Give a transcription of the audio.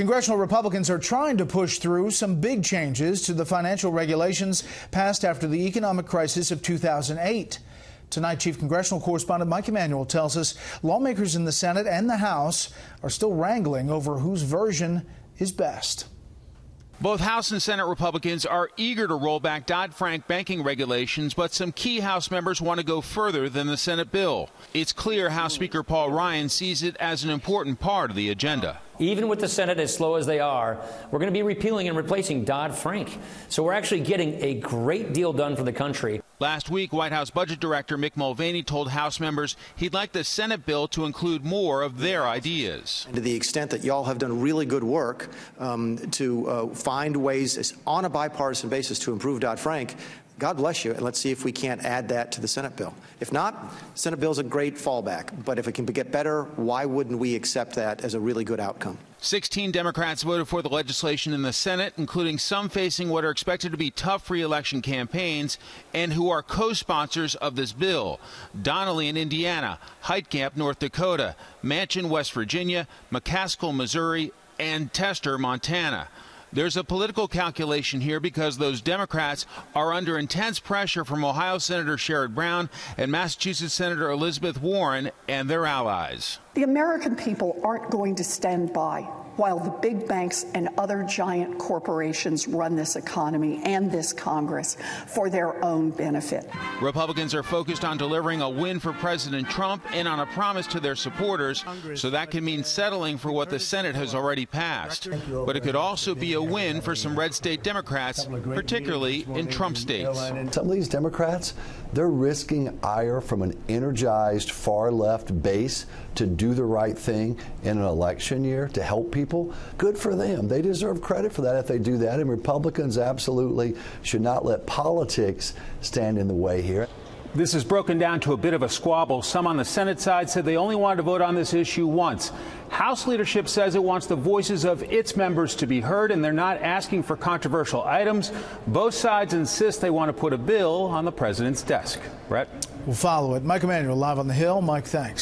Congressional Republicans are trying to push through some big changes to the financial regulations passed after the economic crisis of 2008. Tonight, Chief Congressional Correspondent Mike Emanuel tells us lawmakers in the Senate and the House are still wrangling over whose version is best. Both House and Senate Republicans are eager to roll back Dodd-Frank banking regulations, but some key House members want to go further than the Senate bill. It's clear House Speaker Paul Ryan sees it as an important part of the agenda. Even with the Senate as slow as they are, we're going to be repealing and replacing Dodd-Frank. So we're actually getting a great deal done for the country. Last week, White House Budget Director Mick Mulvaney told House members he'd like the Senate bill to include more of their ideas. And to the extent that y'all have done really good work to find ways on a bipartisan basis to improve Dodd-Frank, God bless you, and let's see if we can't add that to the Senate bill. If not, the Senate bill is a great fallback, but if it can get better, why wouldn't we accept that as a really good outcome? 16 Democrats voted for the legislation in the Senate, including some facing what are expected to be tough re-election campaigns and who are co-sponsors of this bill. Donnelly in Indiana, Heitkamp, North Dakota, Manchin, West Virginia, McCaskill, Missouri, and Tester, Montana. There's a political calculation here because those Democrats are under intense pressure from Ohio Senator Sherrod Brown and Massachusetts Senator Elizabeth Warren and their allies. The American people aren't going to stand by while the big banks and other giant corporations run this economy and this Congress for their own benefit. Republicans are focused on delivering a win for President Trump and on a promise to their supporters, so that can mean settling for what the Senate has already passed. But it could also be a win for some red state Democrats, particularly in Trump states. Some of these Democrats, they're risking ire from an energized far-left base to do the right thing in an election year to help people. Good for them. They deserve credit for that if they do that, and Republicans absolutely should not let politics stand in the way here. This is broken down to a bit of a squabble. Some on the Senate side said they only wanted to vote on this issue once. House leadership says it wants the voices of its members to be heard, and they're not asking for controversial items. Both sides insist they want to put a bill on the president's desk. Brett? We'll follow it. Mike Emanuel live on the Hill. Mike, thanks.